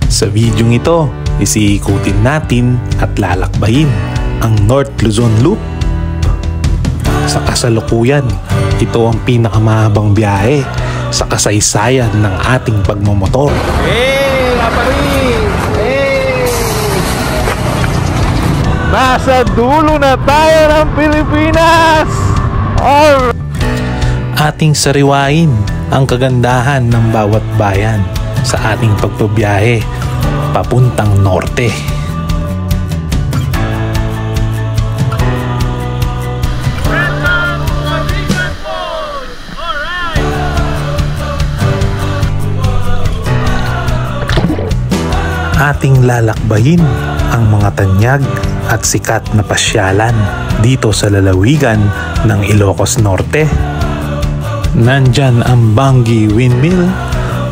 Sa videong ito, isiikutin natin at lalakbayin ang North Luzon Loop. Sa kasalukuyan, ito ang pinakamahabang biyahe sa kasaysayan ng ating pagmamotor. Hey, kapatid! Hey! Nasa dulo na tayo ng Pilipinas! Ating sariwain ang kagandahan ng bawat bayan sa ating pagbabiyahe papuntang norte. Ating lalakbayin ang mga tanyag at sikat na pasyalan dito sa lalawigan ng Ilocos Norte. Nandyan ang Bangi Windmill,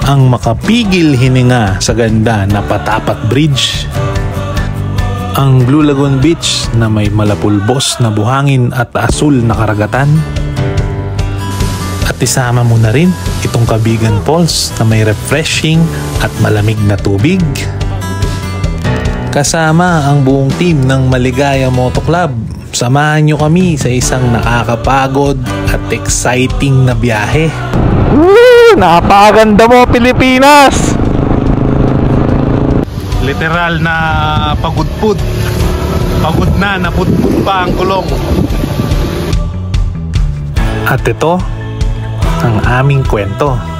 ang makapigil hininga sa ganda na Patapat Bridge, ang Blue Lagoon Beach na may malapulbos na buhangin at asul na karagatan, at isama mo na rin itong Kabigan Falls na may refreshing at malamig na tubig. Kasama ang buong team ng Maligaya Moto Club, samahan nyo kami sa isang nakakapagod at exciting na biyahe. Napakaganda mo, Pilipinas! Literal na pagudpud. Pagod na, napudpud pa ang kulong. At ito ang aming kwento.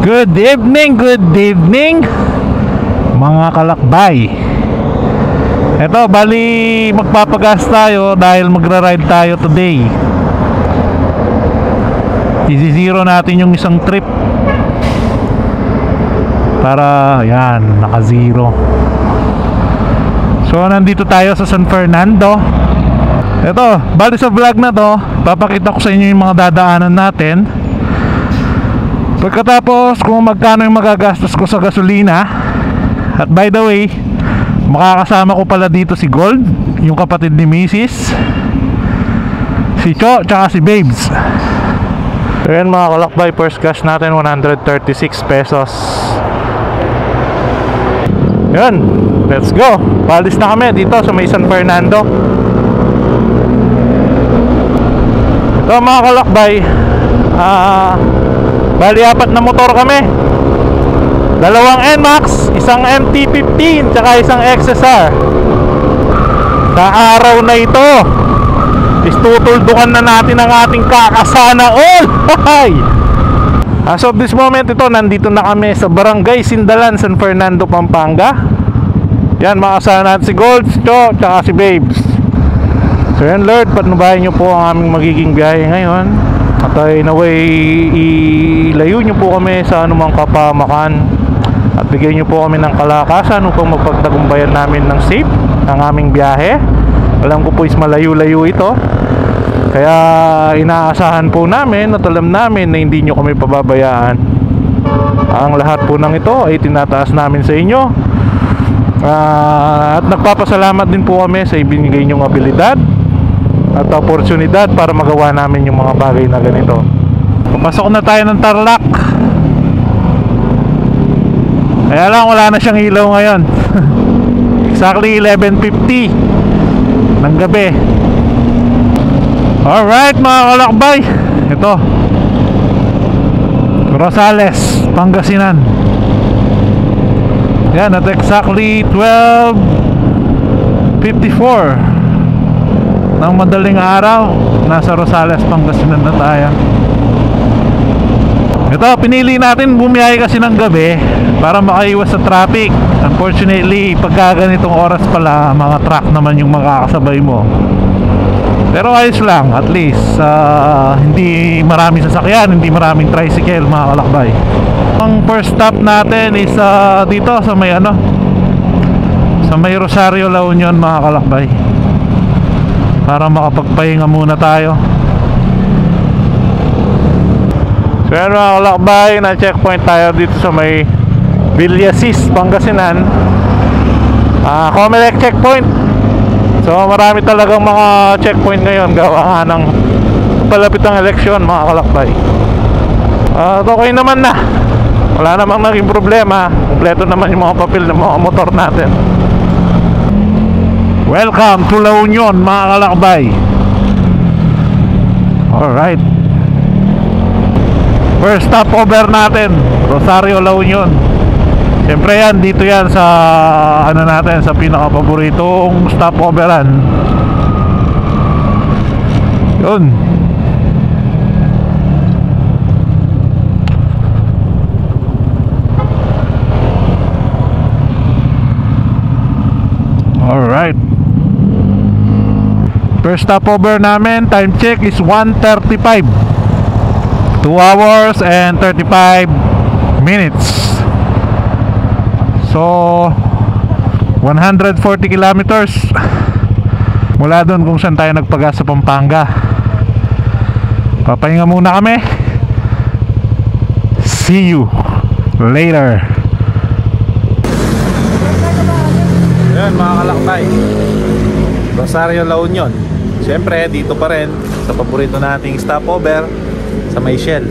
Good evening mga kalakbay. Eto, bali magpapagas tayo dahil magra-ride tayo today. Isi-zero natin yung isang trip para yan, naka-zero. So nandito tayo sa San Fernando. Eto, bali sa vlog na to papakita ko sa inyo yung mga dadaanan natin. Pagkatapos kung magkano yung magagastos ko sa gasolina. At by the way, makakasama ko pala dito si Gold, yung kapatid ni Mrs., si Cho, tsaka si Babes. So yan mga kalakbay, first gas natin 136 pesos. Yun, let's go. Palis na kami dito sa may San Fernando. Ito mga kalakbay, bali apat na motor kami. Dalawang NMAX, isang MT-15, tsaka isang XSR. Sa araw na ito istutuldukan na natin ang ating kakasana all. As of this moment, ito, nandito na kami sa Barangay Sindalan, San Fernando, Pampanga. Yan, makasama natin si Gold, si Cho, tsaka si Babes. So yan Lord, patnubayan nyo po ang aming magiging biyahe ngayon. At in a way, ilayo nyo po kami sa anumang kapamakan at bigyan nyo po kami ng kalakasan upang magpagtagumpayan namin ng safe ang aming biyahe. Alam ko po is malayo-layo ito, kaya inaasahan po namin at alam namin na hindi nyo kami pababayaan. Ang lahat po ng ito ay tinataas namin sa inyo, at nagpapasalamat din po kami sa ibinigay nyong abilidad at oportunidad para magawa namin yung mga bagay na ganito. Papasok na tayo ng Tarlac. Kaya lang wala na siyang ilaw ngayon. Exactly 11:50 ng gabi. Alright mga kalakbay, ito Rosales, Pangasinan. Yan, at exactly 12:54 ng madaling araw, nasa Rosales, Pangasinan na tayo. Ito, pinili natin bumiyahe kasi ng gabi para makaiwas sa traffic. Unfortunately, pagka ganitong oras pala, mga truck naman yung makakasabay mo. Pero ayos lang, at least hindi maraming sasakyan, hindi maraming tricycle mga kalakbay. Ang first stop natin is dito sa may sa may Rosario, La Union mga kalakbay, para makapagpahinga muna tayo. So yan mga kalakbay, na checkpoint tayo dito sa may Villasis, Pangasinan. Comelec checkpoint. So marami talagang mga checkpoint ngayon gawa nga ng palapit ng eleksyon mga kalakbay. Okay naman na, wala namang naging problema. Kompleto naman yung mga papel ng mga motor natin. Welcome to La Union mga kalakbay. Alright, first stopover natin, Rosario, La Union. Siyempre yan, dito yan sa ano natin, sa pinaka-paboritong stopoveran. Yun. Alright, first stopover namin, time check is 1:35. 2 hours and 35 minutes. So 140 kilometers mula doon kung saan tayo nagpagas sa Pampanga. Papahinga muna kami. See you later. Yan mga kalakbay, Rosario, La Union. Siyempre dito pa rin sa paborito nating stopover sa may Shell.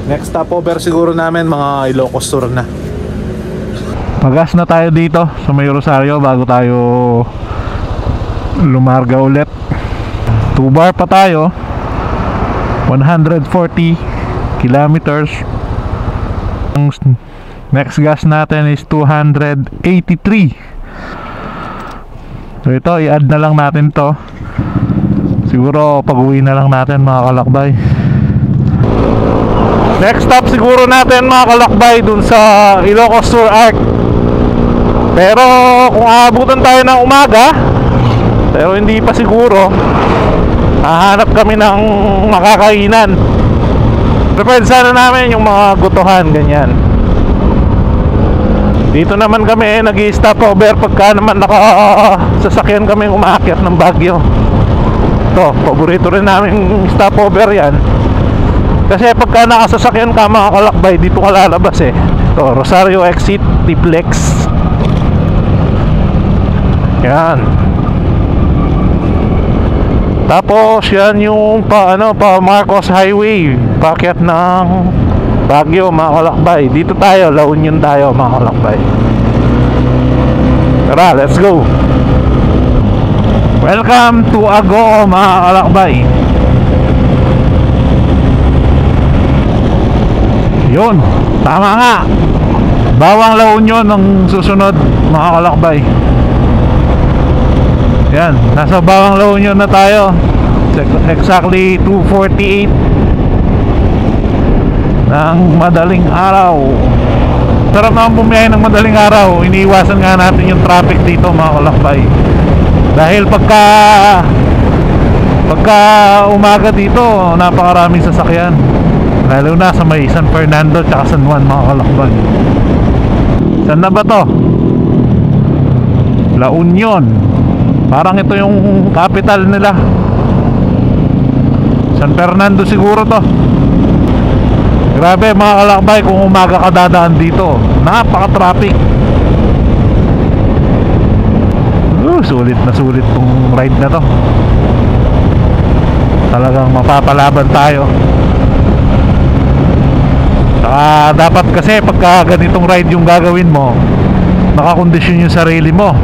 Next stopover siguro namin mga Ilocos Sur na. Pagas na tayo dito sa may Rosario bago tayo lumarga ulit. 2 bar pa tayo, 140 kilometers. Ang next gas natin is 283. So ito, i-add na lang natin to. Siguro pag-uwi na lang natin mga kalakbay. Next stop siguro natin mga kalakbay dun sa Ilocos Sur Arc. Pero kung aabutan tayo ng umaga, pero hindi pa siguro, hahanap kami ng makakainan. Prepared sana namin yung mga gutuhan, ganyan. Dito naman kami nag-i-stop over pagka naman nakasasakyan kami umaakyat ng Baguio. Ito, paborito rin namin stop over yan. Kasi pagka nakasasakyan ka mga kalakbay, dito ka lalabas eh. Ito, Rosario exit, Tiplex. Yan. Tapos yan yung pa Marcos Highway, paakyat ng Baguio mga kalakbay. Dito tayo, La Union tayo mga kalakbay. Tara, let's go. Welcome to Agoo mga kalakbay. Yun, tama nga. Bawang La Union ang susunod mga kalakbay. Yan, nasa Bawang La Union na tayo. Exactly 2:48 ng madaling araw. Sarap naman bumiyahe ng madaling araw. Iniiwasan nga natin yung traffic dito mga kalakbay. Dahil pagka umaga dito, napakaraming sasakyan. Lalo na sa may San Fernando at San Juan mga kalakbay. Saan na ba to? La Union. Parang ito yung capital nila. San Fernando siguro to. Grabe mga kalakbay, kung umaga ka dadaan dito, napaka-traffic. Sulit na sulit tong ride na to. Talagang mapapalaban tayo. Dapat kasi pagka ganitong ride yung gagawin mo, nakakondisyon yung sarili mo,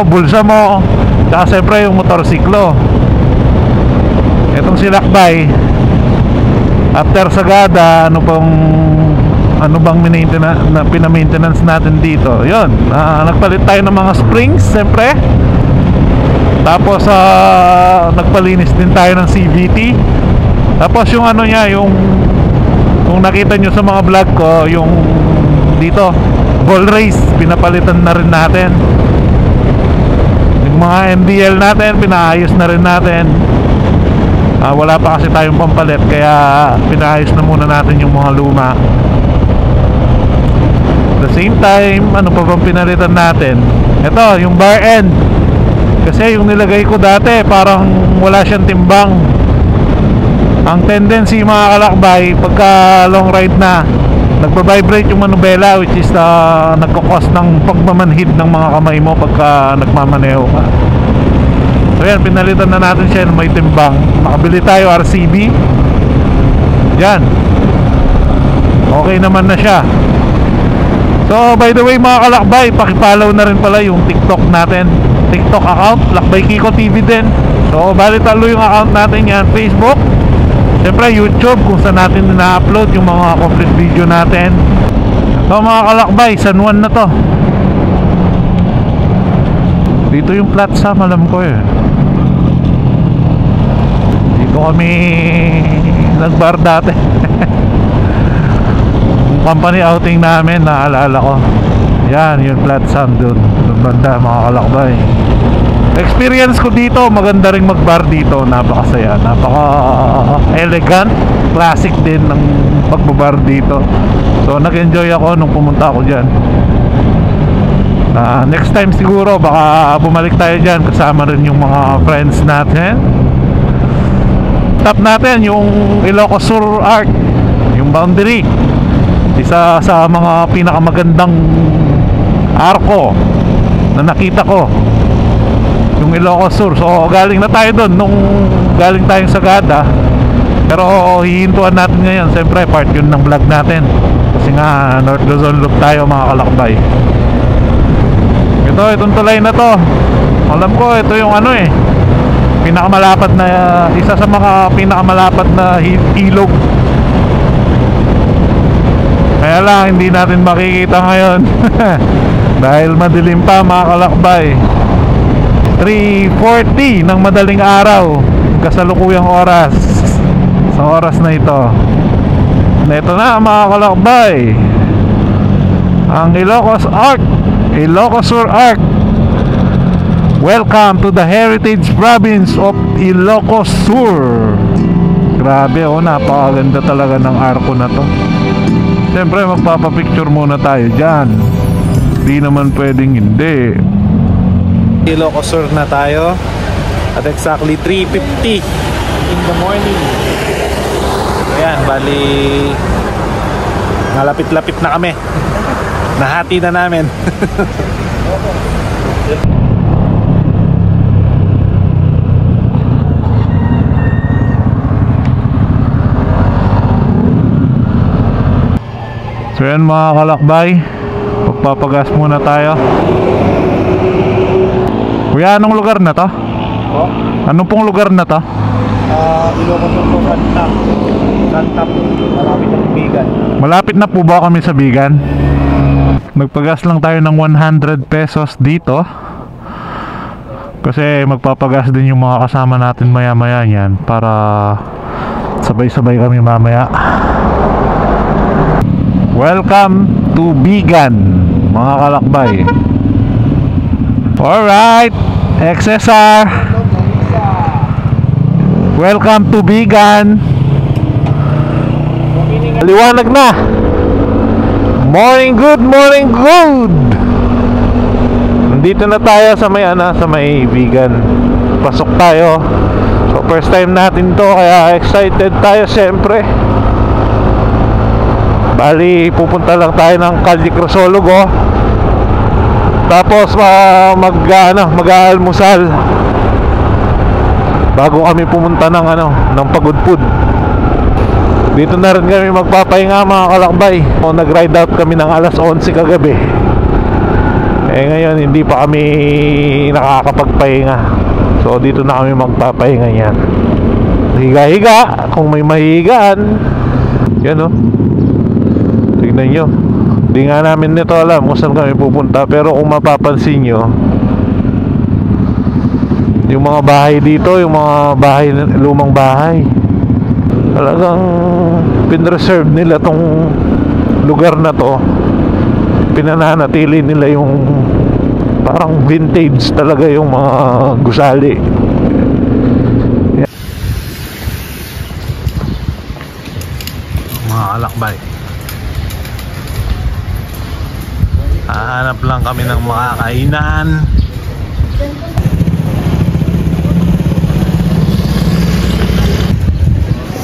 bulsa mo, tsaka siyempre yung motorsiklo. Itong silakbay, after Sagada, ano bang pinamaintenance natin dito? Yun, nagpalit tayo ng mga springs siyempre. Tapos nagpalinis din tayo ng CVT. Tapos yung ano niya, yung kung nakita nyo sa mga vlog ko, yung dito ball race, pinapalitan na rin natin. Yung mga MDL natin, pinaayos na rin natin. Wala pa kasi tayong pampalit, kaya pinaayos na muna natin yung mga luma. At the same time, ano pa bang pinalitan natin? Ito, yung bar end. Kasi yung nilagay ko dati, parang wala siyang timbang. Ang tendency mga kalakbay, pagka long ride na, nagpa-vibrate yung manubela, which is nagkukos ng pagmamanhid ng mga kamay mo pagka nagmamaneho ka. So yan, pinalitan na natin siya ng may timbang. Nakabili tayo RCB. Yan, okay naman na siya. So by the way mga kalakbay, pakipollow na rin pala yung TikTok natin, TikTok account, Lakbay Kiko TV din. So bali talo yung account natin yan. Facebook, siyempre YouTube, kung saan natin na-upload yung mga complete video natin. So mga kalakbay, San Juan na to. Dito yung Plaza, alam ko eh. Dito kami nagbar dati. Yung company outing namin, naalala ko. Yan, yung Plaza doon, banda mga kalakbay. Experience ko dito, maganda ring magbar dito. Napakasaya, napaka-elegant, classic din ng pagbabar dito. So nag-enjoy ako nung pumunta ako dyan. Next time siguro baka bumalik tayo dyan, kasama rin yung mga friends natin. Top natin yung Ilocos Sur Arc, yung boundary, isa sa mga pinakamagandang arko na nakita ko, yung Ilocos Sur. So galing na tayo doon nung galing tayong Sagada, pero hihintuan natin ngayon. Siyempre part yun ng vlog natin kasi nga North Luzon Loop tayo mga kalakbay. Itong tulay na to, alam ko ito yung ano eh, pinakamalapad na, isa sa mga pinakamalapad na ilog. Kaya lang hindi natin makikita ngayon dahil madilim pa mga kalakbay. 3:40 ng madaling araw, kasalukuyang oras sa oras na ito. Ito na mga kalakbay, ang Ilocos Arc, Ilocos Sur Arc. Welcome to the Heritage Province of Ilocos Sur. Grabe oh, napakaganda talaga ng arko na to. Siyempre magpapapicture muna tayo dyan, di naman pwedeng hindi. Ilocos Sur na tayo at exactly 3:50 in the morning. Ayan, bali malapit-lapit na kami. Nahati na namin. So yan mga kalakbay, magpapagas muna tayo. Kuya, anong lugar na to? Oh? Anong pong lugar na to? Ilocos Sur po, Santap. Malapit na Bigan. Malapit na po ba kami sa Bigan? Magpagas lang tayo ng 100 pesos dito kasi magpapagas din yung mga kasama natin maya maya yan, para sabay-sabay kami mamaya. Welcome to Bigan mga kalakbay. Alright, XSR, welcome to Bigan. Liwanag na. Morning good, morning good. Nandito na tayo sa may sa may Bigan. Pasok tayo. So first time natin to, kaya excited tayo siyempre. Bali pupunta lang tayo ng Calle Crisologo, tapos mag-almusal bago kami pumunta ng Pagudpud. Dito na rin kami magpapahinga mga kalakbay. Nag-ride out kami ng alas 11 kagabi. Ngayon hindi pa kami nakakapagpahinga. So dito na kami magpapahinga yan. Higa-higa kung may mahihigaan. Yan o. Tignan nyo. Hindi nga namin nito alam kung saan kami pupunta. Pero kung mapapansin nyo, yung mga bahay dito, yung mga bahay, lumang bahay, talagang pinreserve nila tong lugar na to. Pinananatili nila yung parang vintage talaga yung mga gusali. Mga kalakbay, hahanap lang kami ng makakainan.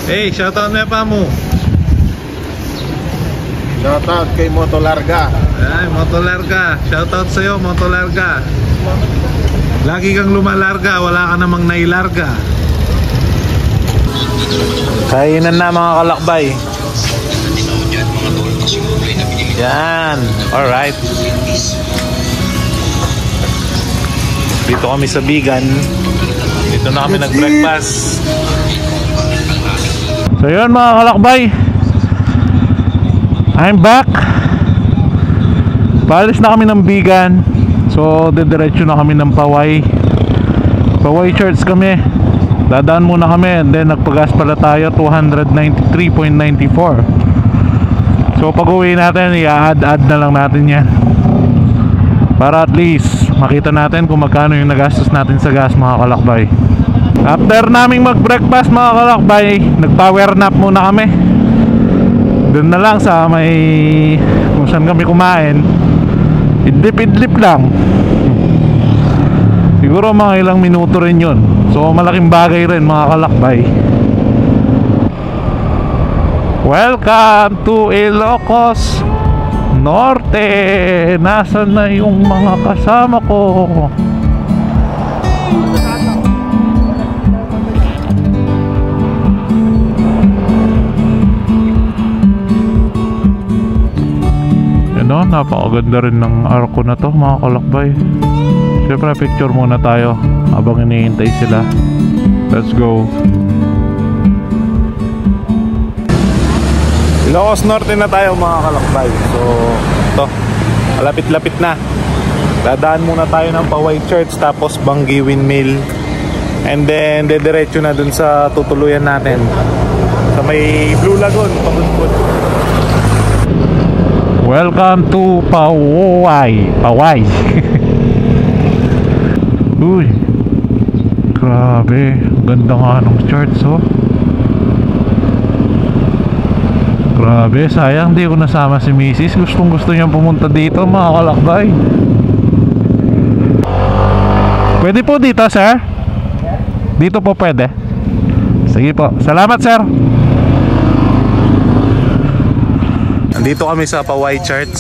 Hey, shoutout na pa mo. Shoutout kay Moto Larga. Ay, Moto Larga. Shoutout sa'yo, Moto Larga. Lagi kang lumalarga, wala ka namang nailarga. Kainan na mga kalakbay. Yan, alright. Dito kami sa Bigan. Dito na kami nag-breakfast. So yun mga kalakbay, I'm back. Paalis na kami ng Bigan. So didiretso na kami ng Paway Church kami. Dadaan muna kami and then nagpagas pala tayo 293.94. So pag uwi natin, i-add na lang natin yan para at least makita natin kung magkano yung nagastos natin sa gas mga kalakbay. After naming mag-breakfast mga kalakbay, nag-power nap muna kami. Doon na lang sa may kung saan kami kumain. Idlip lang. Siguro mga ilang minuto rin yun. So malaking bagay rin mga kalakbay. Welcome to Ilocos Norte. Nasaan na yung mga kasama ko? No, napakaganda rin ng arko na to mga kalakbay. Siyempre picture muna tayo habang hinihintay sila. Let's go. Ilocos Norte na tayo mga kalakbay. So ito, malapit-lapit na. Dadaan muna tayo ng Paway Church, tapos Bangi Windmill, and then dediretso na dun sa tutuluyan natin sa may Blue Lagoon, Pagudpud. Welcome to Paway. Uy, grabe, ganda nga ng church oh. Grabe, sayang di ko nasama si Mrs. Gustong gusto niyang pumunta dito mga kalakbay. Pwede po dito sir? Dito po pwede? Sige po, salamat sir. Nandito kami sa Paway Church.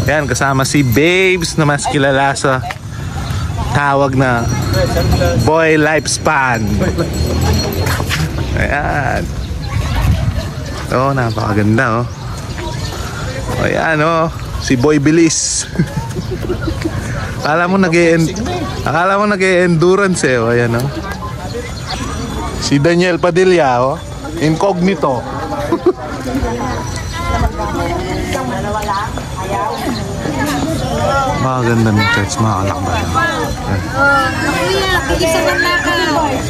Yan, kasama si Babes na mas kilala sa tawag na Boy Lifespan. Ayan. Oh, napakaganda oh. Ayan oh, si Boy Bilis. Akala mo nag-e-endurance eh oh. Ayan oh. Si Daniel Padilla oh, incognito. Maganda ng church mga kalakbay.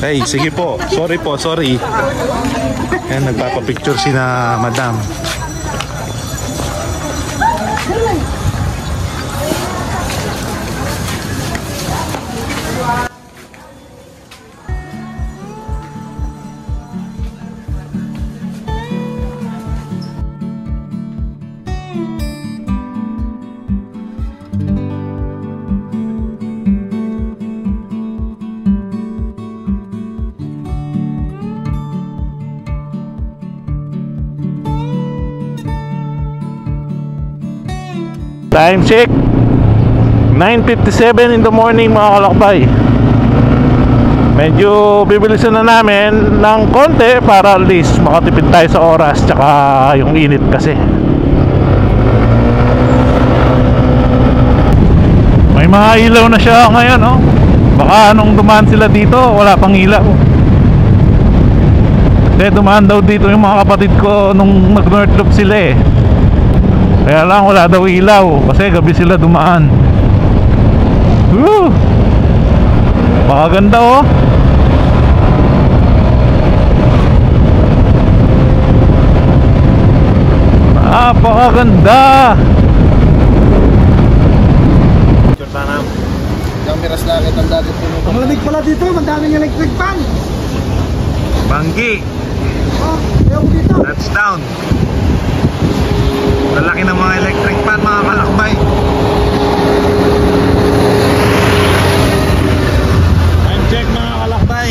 Hey, sige po. Sorry. Ayan, nagpapapicture si na madam. Time check 9:57 in the morning mga kalakbay. Medyo bibilisan na namin ng konti para at least makatipid tayo sa oras tsaka yung init kasi. May mga ilaw na siya ngayon oh. Baka nung dumaan sila dito wala pang ilaw. Kasi dumaan daw dito yung mga kapatid ko nung nag-North Loop sila eh. Kaya lang wala daw ilaw kasi gabi sila dumaan. Makaganda oh. Napakaganda. Kameras na agad ang dagat puno. Ang lamig pala dito, mandaming electric fan. Bangi, Oh, ayaw ko dito. touchdown. Lalaki ng mga electric fan mga kalakbay. Time check mga kalakbay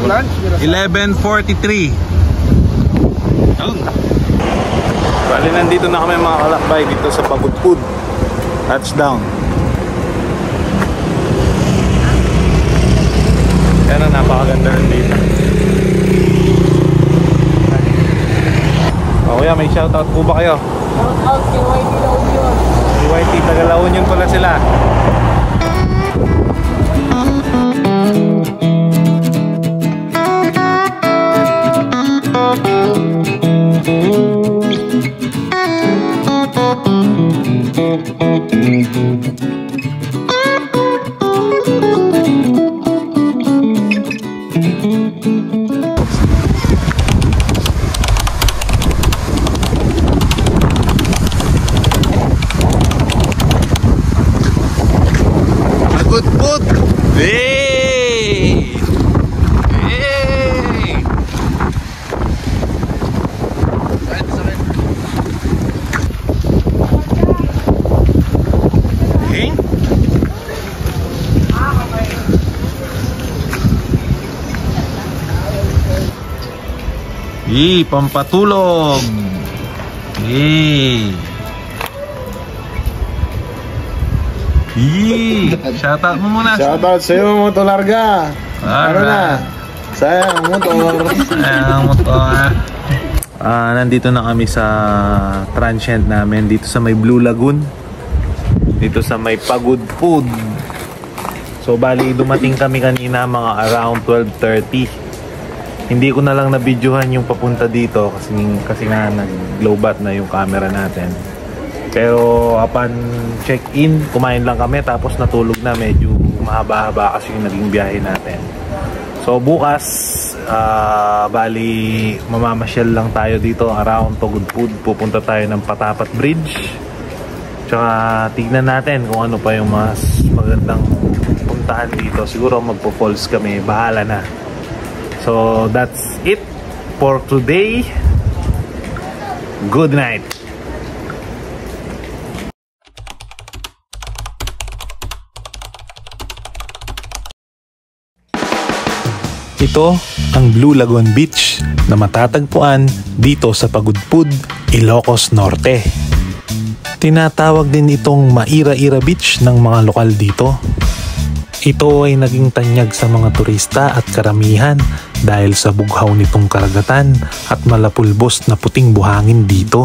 Lunch, miras. 11:43. Bali, nandito na kami mga kalakbay dito sa Pagudpud. Touchdown. Yan ang napakaganda rin dito. O kuya, may shoutout po ba kayo? Shoutout kay YT La Union. Si YT, taga La Union pala sila. Pagudpud! Hey! Hey! Hey? Pampatulog! Hey! Shoutout mo muna. Shoutout sa'yo, Moto Larga. Ano na? Sayang motor. Sayang motor. Nandito na kami sa transient namin dito sa may Blue Lagoon. Dito sa may Pagudpud. So bali dumating kami kanina mga around 12:30. Hindi ko na lang na-videohan yung papunta dito kasi nga nag-lowbat na yung camera natin. Pero upon check-in, kumain lang kami tapos natulog na. Medyo mahaba-haba kasi yung naging biyahe natin. So bukas, bali mamamasyal lang tayo dito around Pagudpud. Pupunta tayo ng Patapat Bridge. Tsaka tignan natin kung ano pa yung mas magandang puntahan dito. Siguro magpo-falls kami, bahala na. So that's it for today. Good night. Ito ang Blue Lagoon Beach na matatagpuan dito sa Pagudpud, Ilocos Norte. Tinatawag din itong Maira-ira Beach ng mga lokal dito. Ito ay naging tanyag sa mga turista at karamihan dahil sa bughaw nitong karagatan at malapulbos na puting buhangin dito.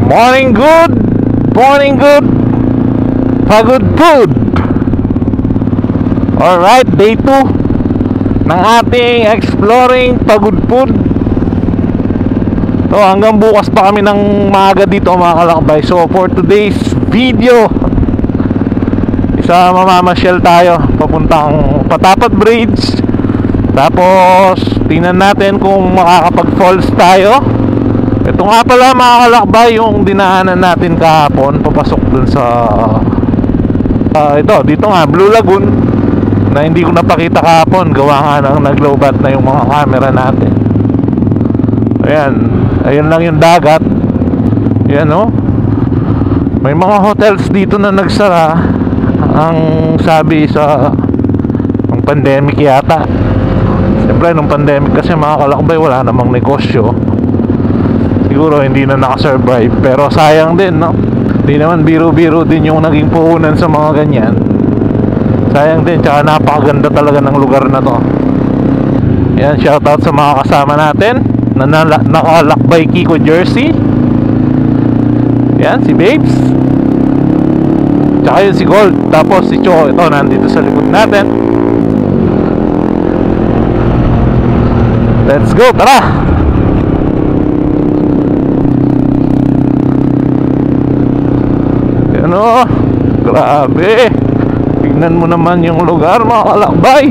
Morning good! Morning good! Pagudpud! Alright, day 2 ng ating exploring Pagudpud. So hanggang bukas pa kami ng maaga dito mga kalakbay. So for today's video, mamamasyal tayo papuntang Patapat Bridge. Tapos tingnan natin kung makakapag-falls tayo. Ito nga pala mga kalakbay yung dinaanan natin kahapon papasok dun sa dito nga Blue Lagoon na hindi ko napakita kahapon gawa nga ng nag-lowbat na yung mga camera natin. Ayan lang yung dagat. Ayan may mga hotels dito na nagsara. Ang sabi sa ng pandemic yata. Siyempre nung pandemic kasi mga kalakbay wala namang negosyo. Siguro hindi na nakasurvive. Pero sayang din hindi naman biro-biro din yung naging puhunan sa mga ganyan. Sayang din, tsaka napakaganda talaga ng lugar na to. Yan, shoutout sa mga kasama natin na nakalakbay Kiko jersey. Yan, si Babes. Tsaka yun si Gold. Tapos si Cho, ito nandito sa likod natin. Let's go, tara! Yan grabe. Tignan mo naman yung lugar mga kalakbay.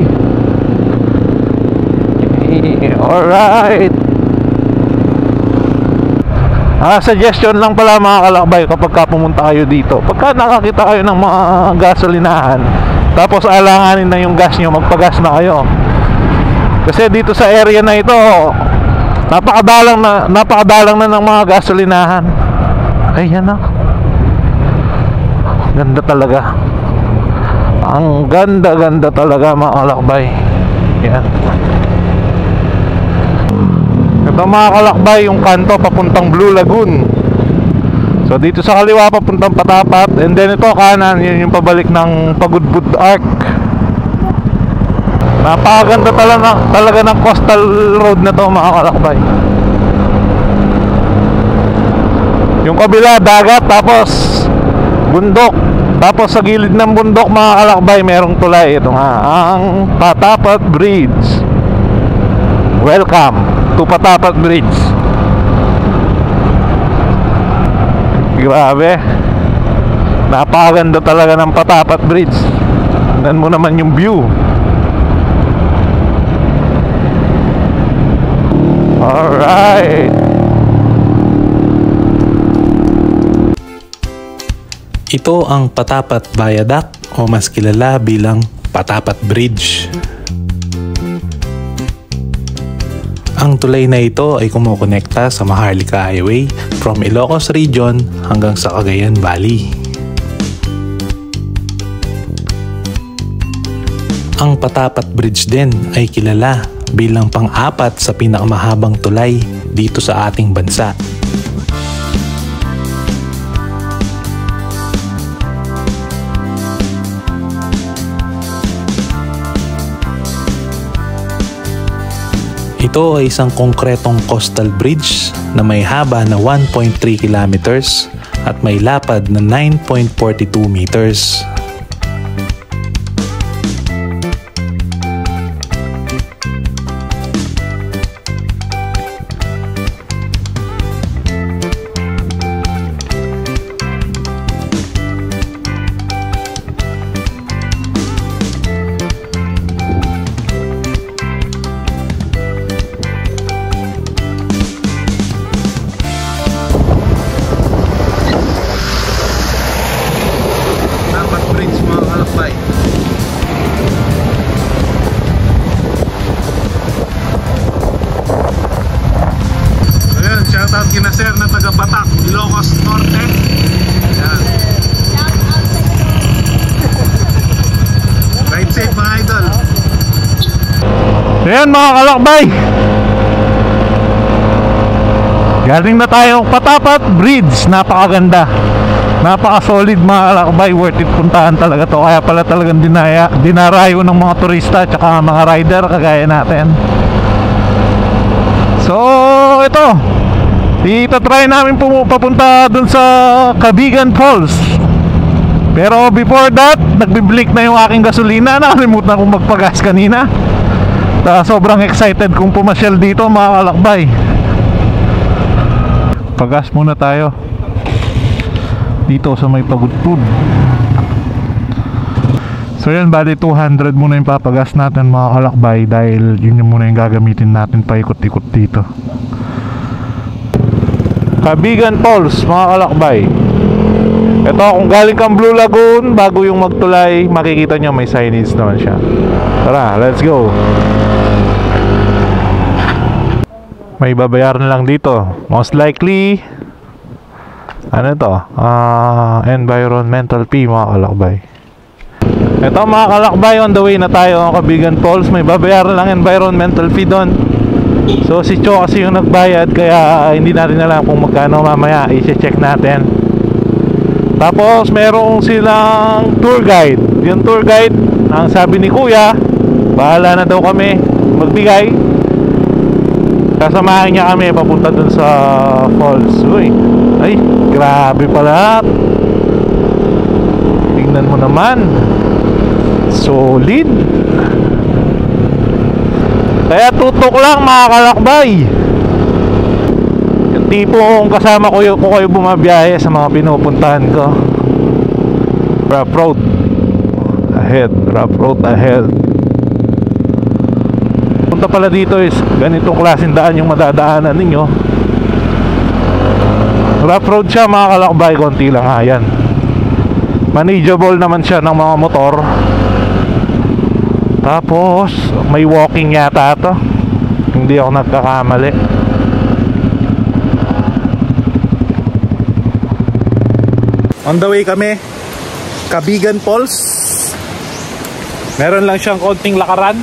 Alright. Suggestion lang pala mga kalakbay kapag pumunta kayo dito. Pagka nakakita kayo ng mga gasolinahan tapos alanganin na yung gas nyo, magpagas na kayo. Kasi dito sa area na ito Napakadalang na ng mga gasolinahan. Ayan na. Ganda talaga. Ang ganda talaga mga kalakbay. Yan. Ito mga kalakbay, yung kanto papuntang Blue Lagoon. So dito sa kaliwa papuntang Patapat. And then ito kanan, yun yung pabalik ng Pagudbud Arc. Napakaganda talaga ng coastal road na to mga kalakbay. Yung kabila dagat, tapos bundok. Tapos sa gilid ng bundok mga kalakbay, merong tulay. Ito nga, ang Patapat Bridge. Welcome to Patapat Bridge. Grabe. Napakaganda talaga ng Patapat Bridge. Tingnan mo naman yung view. Alright. Ito ang Patapat Viaduct o mas kilala bilang Patapat Bridge. Ang tulay na ito ay kumukonekta sa Maharlika Highway from Ilocos Region hanggang sa Cagayan Valley. Ang Patapat Bridge din ay kilala bilang pang-apat sa pinakamahabang tulay dito sa ating bansa. Ito ay isang konkretong coastal bridge na may haba na 1.3 kilometers at may lapad na 9.42 meters. Shoutout kina Sir na taga Batak, Ilocos Norte. Ayan. Ride safe mga idol. Ayan mga kalakbay, galing na tayong Patapat Bridge. Napakaganda, napaka-solid mga kalakbay. Worth it puntahan talaga to. Kaya pala talagang dinarayo ng mga turista at mga rider kagaya natin. So ito, itatry namin papunta dun sa Cabigan Falls. Pero before that, nagbiblink na yung aking gasolina. Nakalimutan kong magpagas kanina. Sobrang excited kong pumasyal dito mga kalakbay. Pagas muna tayo dito sa may Pagudpud. So yan, bali 200 muna yung papagas natin mga kalakbay, dahil yun yung muna yung gagamitin natin paikot-ikot dito. Cabigan Falls mga kalakbay. Ito, kung galing kang Blue Lagoon, bago yung magtulay, makikita nyo may signage naman siya. Tara, let's go. May babayaran lang dito. Most likely, ano to? Environmental fee mga kalakbay. Ito mga kalakbay, on the way na tayo ng Cabigan Falls. May babayaran lang environmental fee doon. So si Cho kasi yung nagbayad, kaya hindi natin alam kung magkano. Mamaya i-check natin. Tapos merong silang tour guide. Yung tour guide, ang sabi ni Kuya, bahala na daw kami magbigay. Kasamahan niya kami papunta dun sa falls. Uy, ay, grabe pala. Tingnan mo naman, solid. Kaya tutok lang mga kalakbay. Yung tipong kasama ko kung kayo bumabiyahe sa mga pinupuntahan ko. Rough road ahead, rough road ahead. Punta pala dito is ganitong klaseng daan yung madadaanan ninyo. Rough road siya mga kalakbay, konti lang ha yan. Manageable naman siya ng mga motor. Tapos may walking yata to, hindi ako nagkakamali. On the way kami, Cabigan Falls. Meron lang siyang konting lakaran.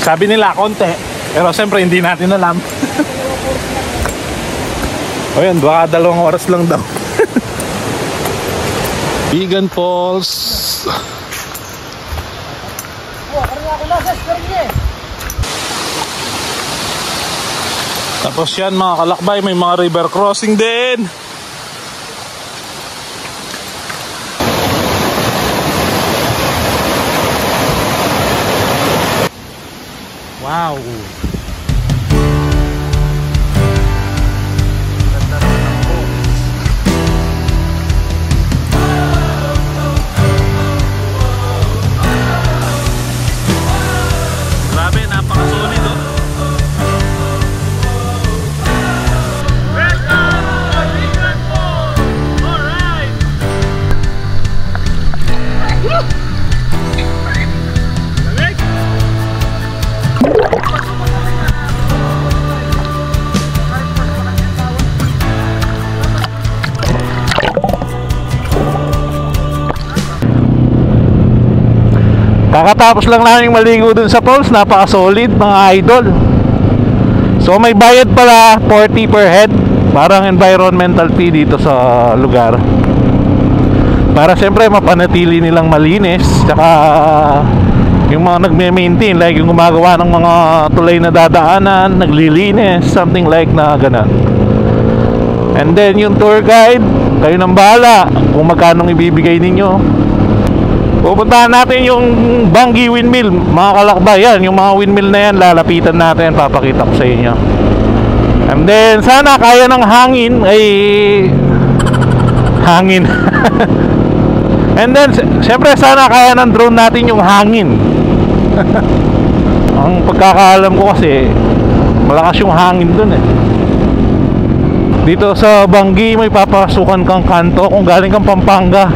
Sabi nila konti, pero siyempre hindi natin alam. O yan, baka 2 oras lang daw. Cabigan Falls. Tapos yan mga kalakbay, may mga river crossing din. Wow. Grabe, napaka-solid oh. Kakatapos lang namin maligo dun sa falls, napaka-solid mga idol. So may bayad pala, 40 per head. Parang environmental fee dito sa lugar. Para siyempre mapanatili nilang malinis. Tsaka yung mga nagme-maintain, like yung gumagawa ng mga tulay na dadaanan, naglilinis, something like na ganun. And then yung tour guide, kayo nang bahala kung magkano ibibigay ninyo. Pupuntahan natin yung Bangi Windmill, mga kalakbay. Yan, yung mga windmill na yan, lalapitan natin, papakita ko sa inyo. And then sana kaya ng hangin ay hangin. And then syempre sana kaya ng drone natin yung hangin. Ang pagkakaalam ko kasi malakas yung hangin dun eh. Dito sa Bangi may papasukan kang kanto kung galing kang Pampanga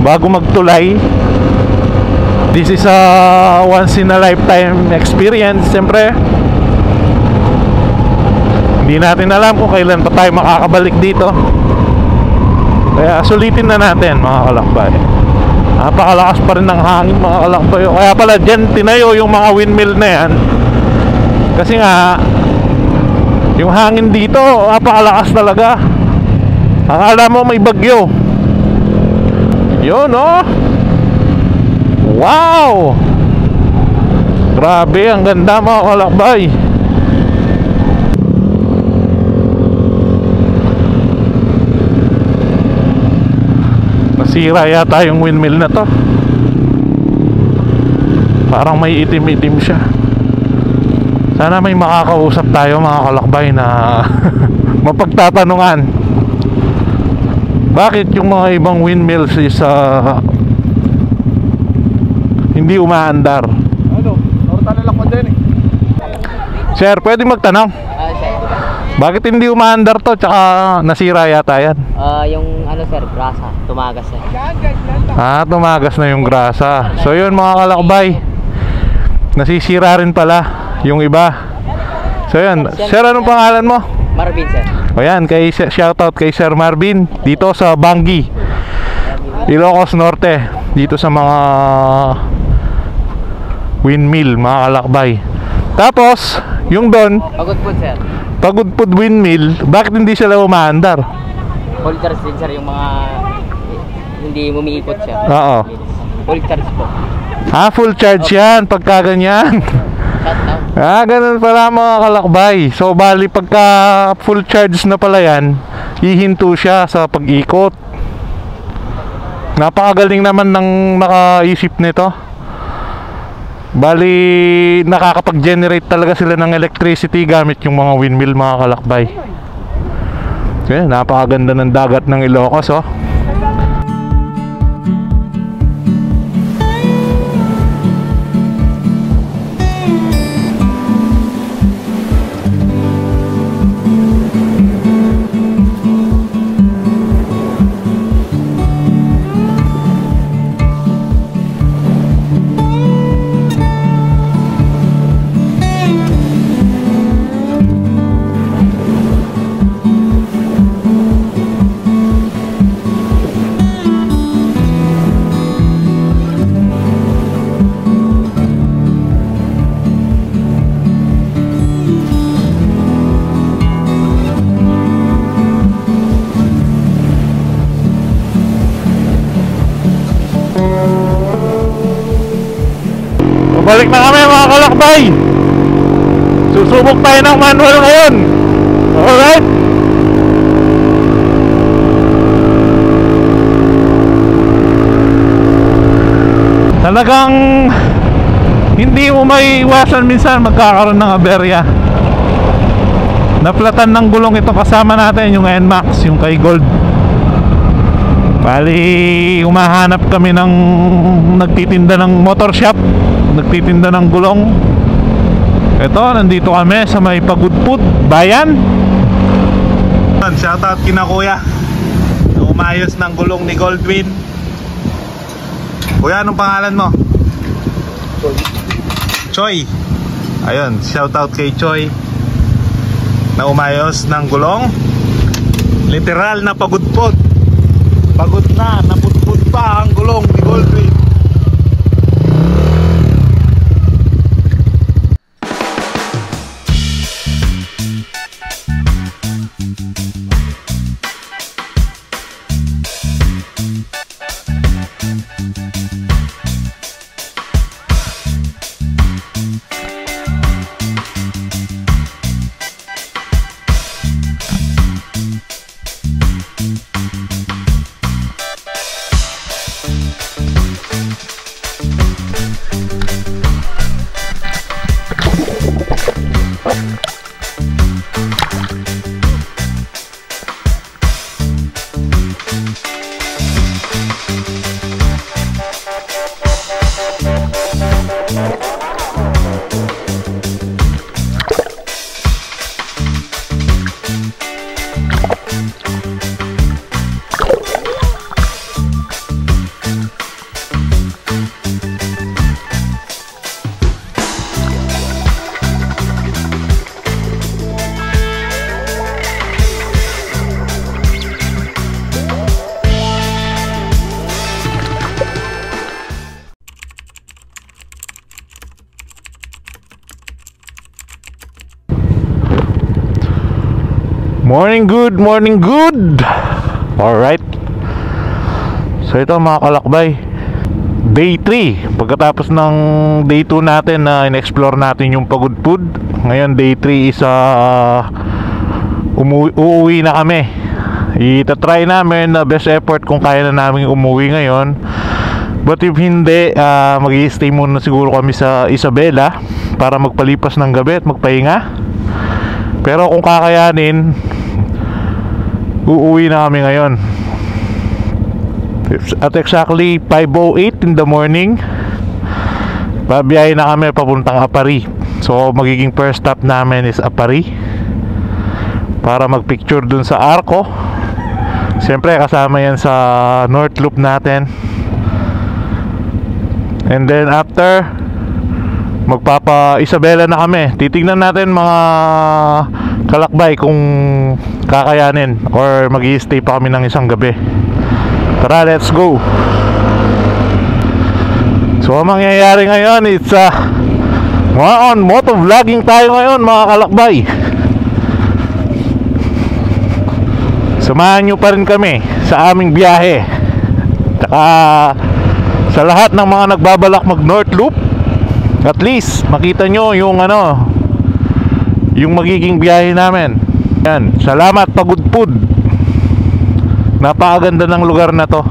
bago magtulay. This is a once in a lifetime experience. Siyempre hindi natin alam kung kailan pa tayo makakabalik dito. Kaya sulitin na natin mga kalakbay. Napakalakas pa rin ng hangin mga kalakbay. Kaya pala dyan tinayo yung mga windmill na yan. Kasi nga yung hangin dito napakalakas talaga. Akala mo may bagyo. Yun oh. Wow. Grabe, ang ganda mga kalakbay. Nasira yata yung windmill na to. Parang may itim-itim siya. Sana may makakausap tayo mga kalakbay na mapagtatanungan. Bakit yung mga ibang windmills is hindi umaandar? Ano? Nortal lang ko din eh. Sir, pwede magtanong? Bakit hindi umaandar to? Tsaka nasira yata yan. Yung ano sir, grasa, tumagas sir. Tumagas na yung grasa. So yun mga kalakbay, nasisira rin pala yung iba. So yun, sir, anong pangalan mo? Marvin sir. O yan, shoutout kay Sir Marvin dito sa Bangi, Ilocos Norte, dito sa mga windmill mga kalakbay. Tapos yung doon, Pagudpud sir. Pagudpud windmill, bakit hindi sila umaandar? Full charge din sir yung mga hindi umiikot siya. Oo. Full charge po. Full charge yan pagka ganyan. Shut down. Ganun pala mga kalakbay. So bali pagka full charge na pala yan, hihinto siya sa pag-ikot. Napakagaling naman ng nakaisip nito. Bali nakakapag-generate talaga sila ng electricity gamit yung mga windmill mga kalakbay. Okay, napakaganda ng dagat ng Ilocos oh. Balik na kami mga kalakbay. Susubok tayo ng manual ngayon. Alright. Talagang hindi mo maiiwasan minsan magkakaroon ng aberya. Naplatan ng gulong ito kasama natin yung NMAX, yung kay Gold. Bali, umahanap kami ng nagtitinda ng motor shop, nagtitinda ng gulong. Ito, nandito kami sa may Pagudpud, Bayan. Shoutout kina kuya na umayos ng gulong ni Goldwyn. Kuya, anong pangalan mo? Choi. Ayun, shoutout kay Choi na umayos ng gulong. Literal na pagudpod. Pagod na, napudpud pa ang gulong ni Goldwyn. Morning good. Alright. So ito mga kalakbay, Day 3. Pagkatapos ng Day 2 natin na in-explore natin yung Pagudpud, ngayon Day 3 is uuwi na kami. Itatry namin na best effort kung kaya na namin umuwi ngayon. But if hindi, mag-i-stay muna siguro kami sa Isabela para magpalipas ng gabi at magpahinga. Pero kung kakayanin, uuwi na kami ngayon. At exactly 5:08 in the morning, babiyahe na kami papuntang Apari. So magiging first stop namin is Apari para magpicture dun sa Arco. Siyempre kasama yan sa North Loop natin. And then after, magpapa Isabela na kami. Titignan natin mga kalakbay kung kakayanin or mag-i-stay pa kami ng isang gabi. Tara, let's go. So ang mangyayari ngayon, it's on motovlogging tayo ngayon mga kalakbay. Samahan nyo pa rin kami sa aming biyahe. Tsaka sa lahat ng mga nagbabalak mag North Loop, at least makita nyo yung yung magiging biyahe namin. Yan, salamat Pagudpud. Napakaganda ng lugar na to.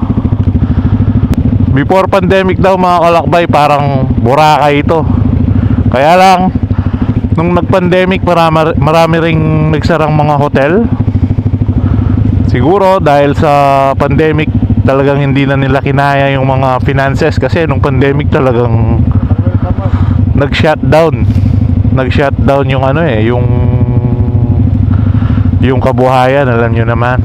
Before pandemic daw mga kalakbay, parang Boracay ito. Kaya lang nung nag-pandemic, marami ring nagsarang mga hotel. Siguro dahil sa pandemic talagang hindi na nila kinaya yung mga finances, kasi nung pandemic talagang nag-shutdown yung yung kabuhayan, alam nyo naman.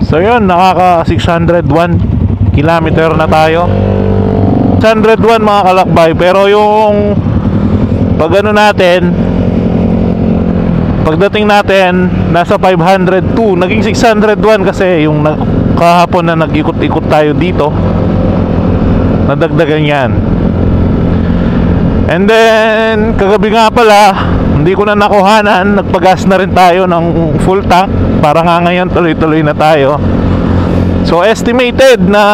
So yun, nakaka 601 kilometer na tayo. 601 mga kalakbay. Pero yung pagdating natin nasa 502, naging 601 kasi yung kahapon na nag-ikot-ikot tayo dito, nadagdagan yan. And then kagabi nga pala, hindi ko na nakuhanan, nagpagas na rin tayo ng full tank para nga ngayon tuloy-tuloy na tayo. So estimated na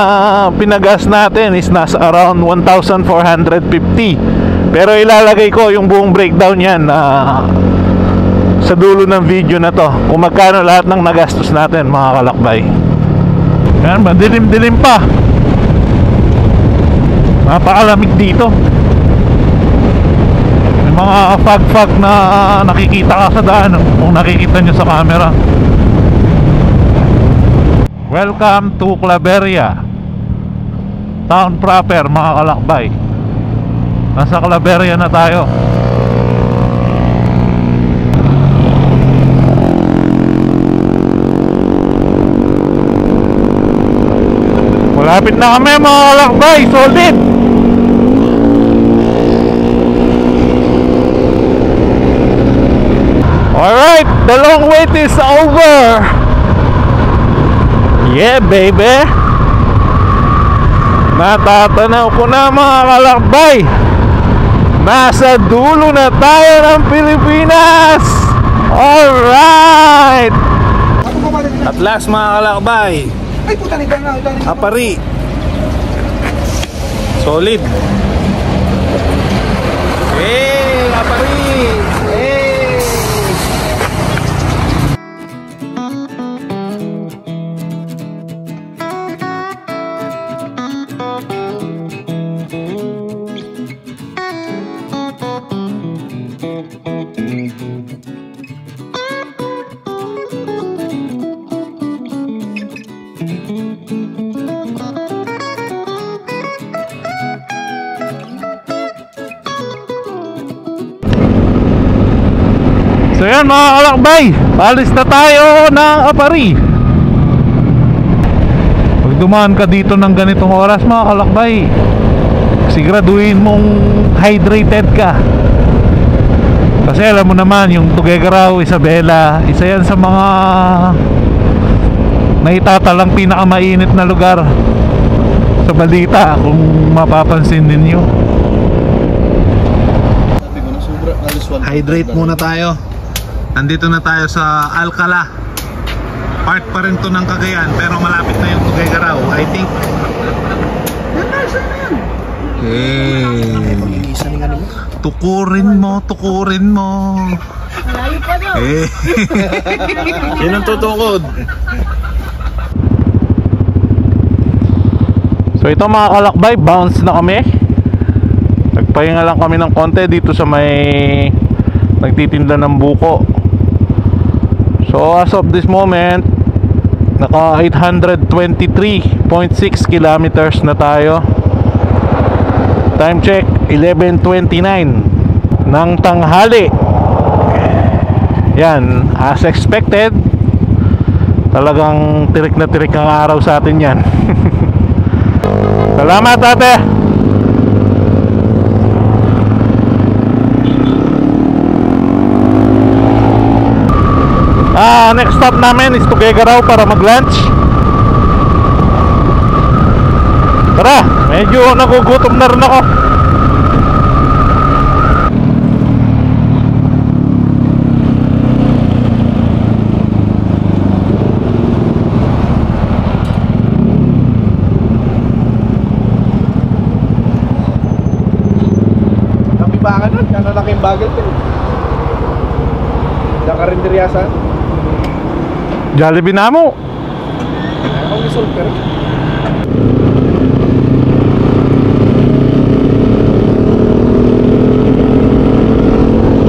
pinagas natin is nasa around 1,450. Pero ilalagay ko yung buong breakdown yan sa dulo ng video na to, kung magkano lahat ng nagastos natin mga kalakbay. Yan, madilim-dilim pa. Napakalamig dito. May mga fog na nakikita ka sa daan, kung nakikita nyo sa camera. Welcome to Claveria town proper mga kalakbay. Nasa Claveria na tayo. Malapit na kami mga kalakbay. Solid. Alright, the long wait is over. Yeah baby. Natatanaw ko na mga kalakbay. Nasa dulo na tayo ng Pilipinas. Alright. At last mga kalakbay, Apari. Solid. Hey, Apari. Hey. So yan mga kalakbay, alis na tayo ng Apari. Pag dumaan ka dito ng ganitong oras mga kalakbay, siguraduhin mong hydrated ka. Kasi alam mo naman, yung Tuguegarao, Isabela, isa yan sa mga naitatalang pinakamainit na lugar sa balita, kung mapapansin ninyo. Hydrate muna tayo. Nandito na tayo sa Alcala. Part pa rin to ng Cagayan, pero malapit na yung Tuguegarao, I think. Okay. Tukurin mo. Malayo pa daw. Yan ang tutukod. So ito mga kalakbay, bounce na kami. Nagpahinga lang kami ng konti dito sa may nagtitinda ng buko. So as of this moment, naka 823.6 kilometers na tayo. Time check 11:29 ng tanghali. Yan, as expected, talagang tirik na tirik ang araw sa atin yan. Salamat ate. Next stop namin is Tuguegarao para mag-lunch. Tara, medyo nagugutom na rin ako. Napibangan nun, kaya nalaking bagal ka. Nakarinderya saan? Jollibee na mo. Ako resolve pero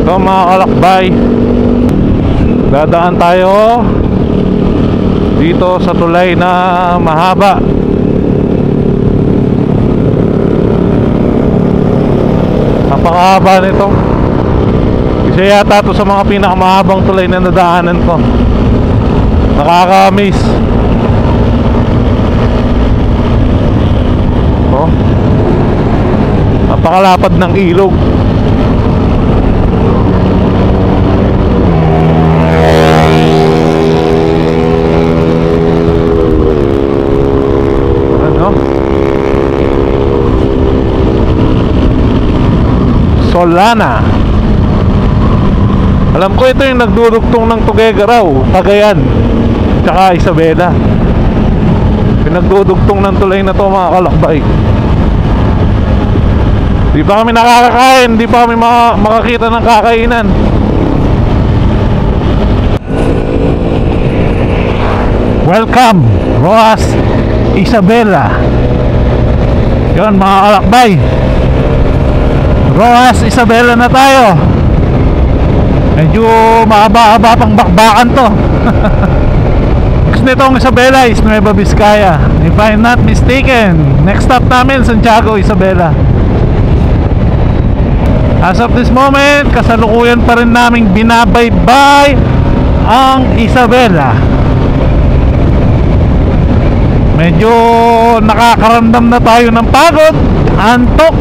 so mga kalakbay, dadaan tayo dito sa tulay na mahaba. Napakahaba nito. Isa yata to sa mga pinakamahabang tulay na nadaanan ko. Nakaka-amaze. Oh. Napakalapad ng ilog. Ano? Solana. Alam ko ito yung nagdurugtong ng Tuguegarao, Cagayan, tsaka Isabela. Pinagdudugtong ng tulay na to mga kalakbay. Di pa kami nakakakain, di pa kami makakita ng kakainan. Welcome, Roas Isabela. Yun mga kalakbay, Roas Isabela na tayo. Medyo mahaba-haba pang bakbakan to. Next nitong Isabela is Nueva Vizcaya, if I'm not mistaken. Next stop namin Santiago, Isabela. As of this moment, kasalukuyan pa rin naming binabaybay ang Isabela. Medyo nakakaramdam na tayo ng pagod, antok,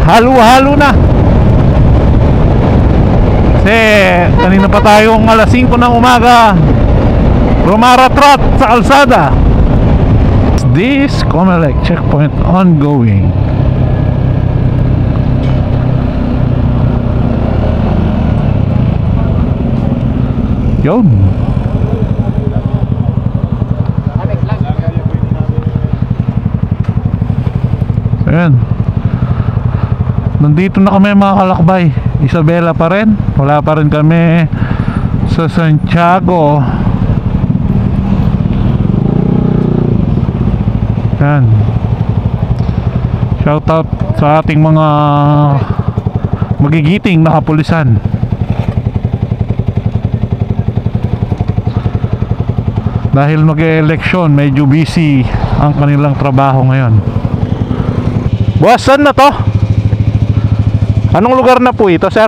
halo-halo na. Kasi kanina pa tayong alas 5 ng umaga rumaratrot sa kalsada. This Comelec checkpoint ongoing. Yun. Ayan. Nandito na kami mga kalakbay. Isabela pa rin. Wala pa rin kami sa Santiago. Ayan. Shout out sa ating mga magigiting na kapulisan. Dahil mag-eleksyon, medyo busy ang kanilang trabaho ngayon. Boss, saan na to? Anong lugar na po ito, sir?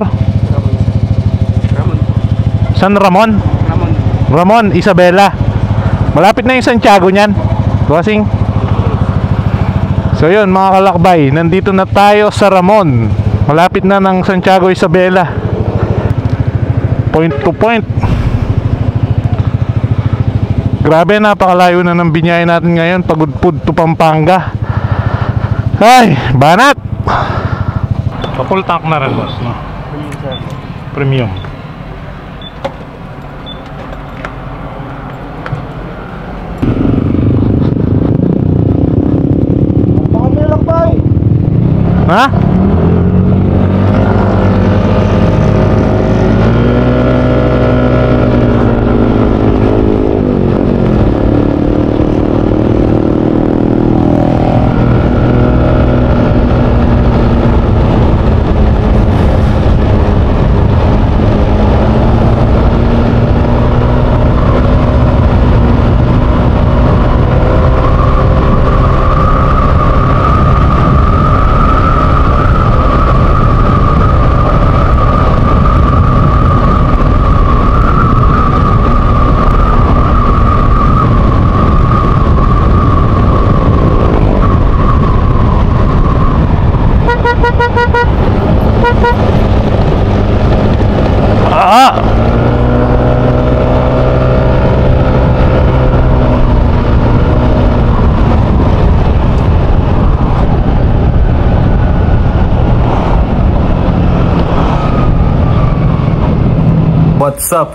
Ramon. San Ramon? Ramon, Isabela. Malapit na yung Santiago niyan, bossing. So yun mga kalakbay, nandito na tayo sa Ramon. Malapit na ng Santiago, Isabela. Point to point. Grabe, napakalayo na ng binyahe natin ngayon. Pagudpud to Pampanga. Ay, banat. Full tank na rin, boss, no? Premium. Ha?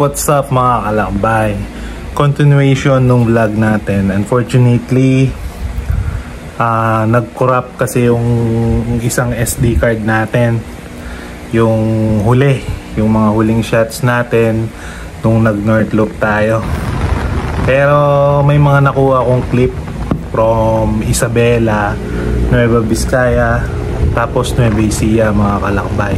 What's up mga kalakbay? Continuation nung vlog natin. Unfortunately, nag-corrupt kasi yung isang SD card natin. Yung huli, yung mga huling shots natin nung nag-North Loop tayo. Pero may mga nakuha akong clip from Isabela, Nueva Vizcaya, tapos Nueva Ecija mga kalakbay.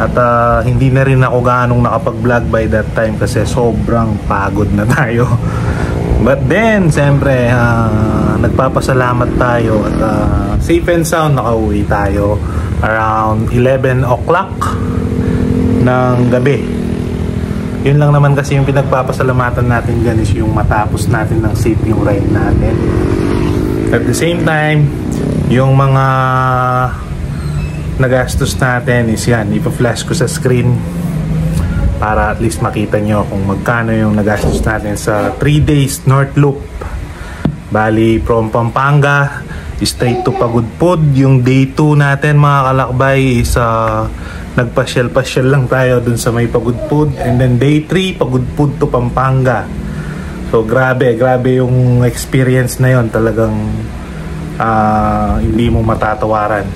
At hindi na rin ako gaanong nakapag-vlog by that time kasi sobrang pagod na tayo. But then, siyempre, nagpapasalamat tayo at safe and sound nakauwi tayo around 11 o'clock ng gabi. Yun lang naman kasi yung pinagpapasalamatan natin dyan is yung matapos natin ng safe yung ride natin. At the same time, yung mga nagastos natin is yan, ipa-flash ko sa screen para at least makita nyo kung magkano yung nagastos natin sa 3 days North Loop. Bali from Pampanga straight to Pagudpud. Yung day 2 natin mga kalakbay is nagpasyal-pasyal lang tayo dun sa may Pagudpud, and then day 3 Pagudpud to Pampanga. So grabe yung experience na yon, talagang hindi mo matatawaran.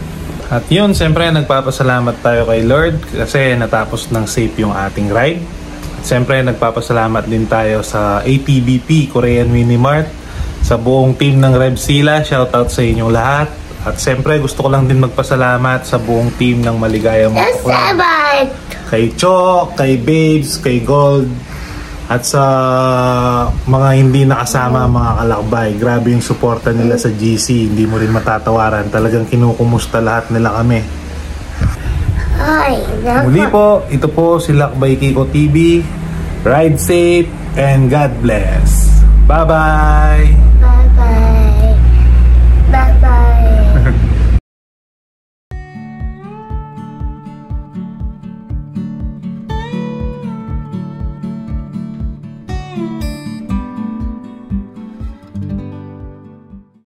At yun, siyempre nagpapasalamat tayo kay Lord kasi natapos ng safe yung ating ride. At siyempre nagpapasalamat din tayo sa ATBP Korean Mini Mart, sa buong team ng Revsila. Shoutout sa inyong lahat. At siyempre gusto ko lang din magpasalamat sa buong team ng Maligaya Moto Club, kay Chok, kay Babes, kay Gold, at sa mga hindi nakasama, mga kalakbay. Grabe yung suporta nila sa GC, hindi mo rin matatawaran. Talagang kinukumusta lahat nila kami. Muli po, ito po si Lakbay Kiko TV. Ride safe and God bless. Bye bye. Bye bye. Bye bye.